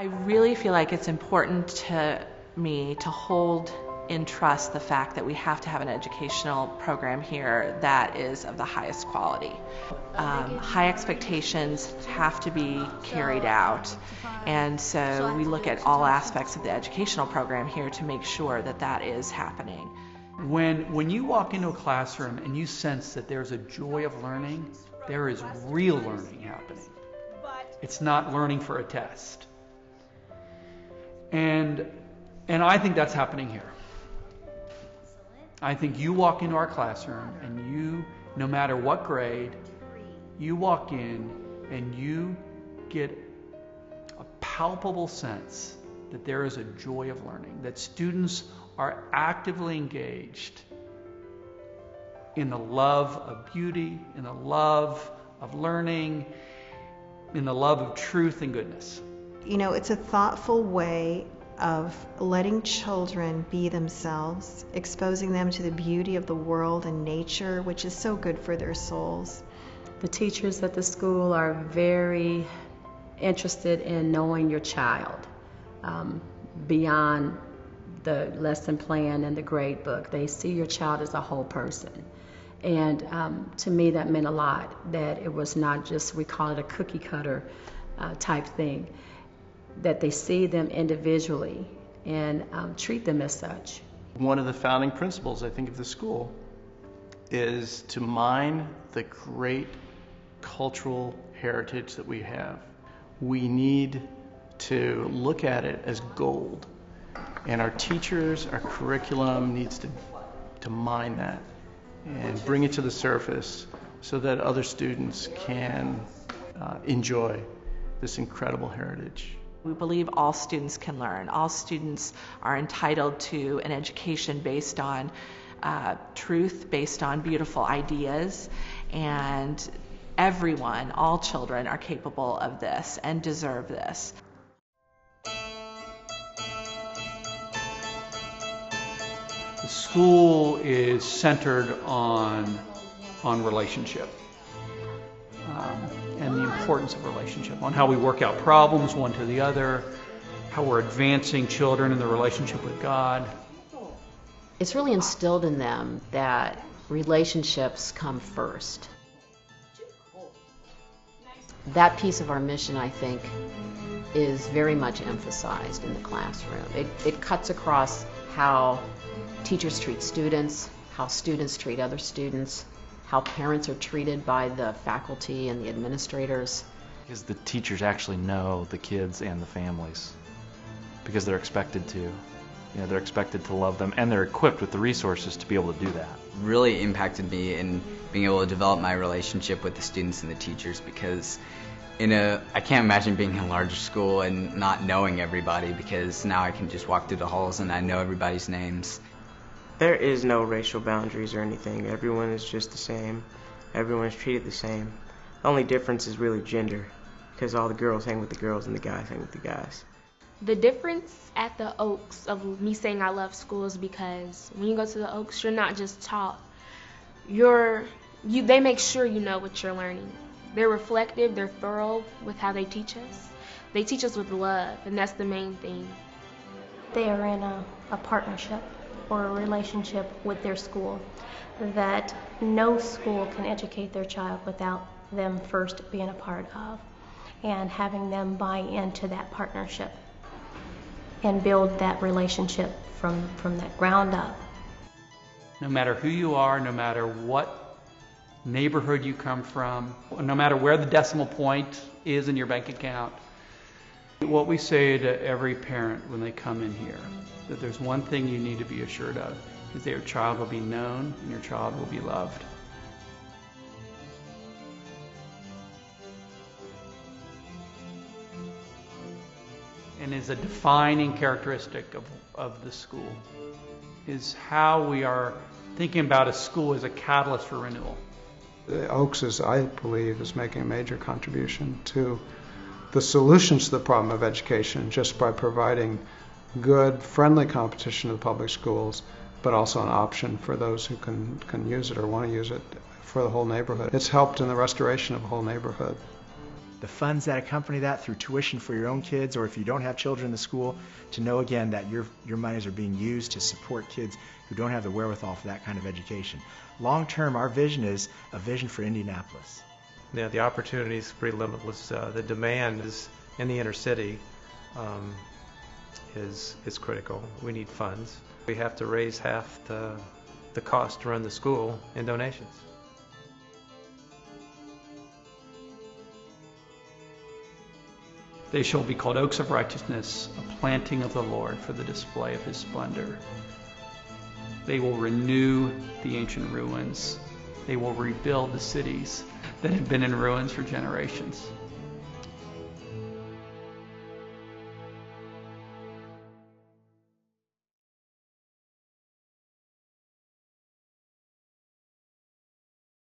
I really feel like it's important to me to hold in trust the fact that we have to have an educational program here that is of the highest quality. High expectations have to be carried out, and so we look at all aspects of the educational program here to make sure that that is happening. When you walk into a classroom and you sense that there's a joy of learning, there is real learning happening. It's not learning for a test. And I think that's happening here. I think you walk into our classroom and you, no matter what grade, you walk in and you get a palpable sense that there is a joy of learning, that students are actively engaged in the love of beauty, in the love of learning, in the love of truth and goodness. You know, it's a thoughtful way of letting children be themselves, exposing them to the beauty of the world and nature, which is so good for their souls. The teachers at the school are very interested in knowing your child beyond the lesson plan and the grade book. They see your child as a whole person. And to me, that meant a lot, that it was not just, we call it a cookie cutter type thing, that they see them individually and treat them as such. One of the founding principles, I think, of the school is to mine the great cultural heritage that we have. We need to look at it as gold, and our teachers, our curriculum needs to mine that and bring it to the surface so that other students can enjoy this incredible heritage. We believe all students can learn. All students are entitled to an education based on truth, based on beautiful ideas, and everyone, all children, are capable of this and deserve this. The school is centered on relationship. And the importance of relationship, on how we work out problems one to the other, how we're advancing children in their relationship with God. It's really instilled in them that relationships come first. That piece of our mission, I think, is very much emphasized in the classroom. It cuts across how teachers treat students, how students treat other students, how parents are treated by the faculty and the administrators. Because the teachers actually know the kids and the families, because they're expected to. You know, they're expected to love them, and they're equipped with the resources to be able to do that. Really impacted me in being able to develop my relationship with the students and the teachers, because I can't imagine being in a larger school and not knowing everybody, because now I can just walk through the halls and I know everybody's names. There is no racial boundaries or anything. Everyone is just the same. Everyone is treated the same. The only difference is really gender, because all the girls hang with the girls and the guys hang with the guys. The difference at the Oaks of me saying I love school is because when you go to the Oaks, you're not just taught. They make sure you know what you're learning. They're reflective, they're thorough with how they teach us. They teach us with love, and that's the main thing. They are in a partnership or a relationship with their school that no school can educate their child without them first being a part of, and having them buy into that partnership and build that relationship from that ground up. No matter who you are, no matter what neighborhood you come from, no matter where the decimal point is in your bank account, what we say to every parent when they come in here, that there's one thing you need to be assured of, is that your child will be known and your child will be loved. And is a defining characteristic of the school, is how we are thinking about a school as a catalyst for renewal. The Oaks, I believe, is making a major contribution to the solutions to the problem of education just by providing good, friendly competition to the public schools, but also an option for those who can use it or want to use it for the whole neighborhood. It's helped in the restoration of the whole neighborhood. the funds that accompany that through tuition for your own kids, or if you don't have children in the school, to know again that your monies are being used to support kids who don't have the wherewithal for that kind of education. Long term, our vision is a vision for Indianapolis. Yeah, the opportunity is pretty limitless. The demand is in the inner city is critical. We need funds. We have to raise half the cost to run the school in donations. They shall be called oaks of righteousness, a planting of the Lord for the display of his splendor. They will renew the ancient ruins. They will rebuild the cities that have been in ruins for generations.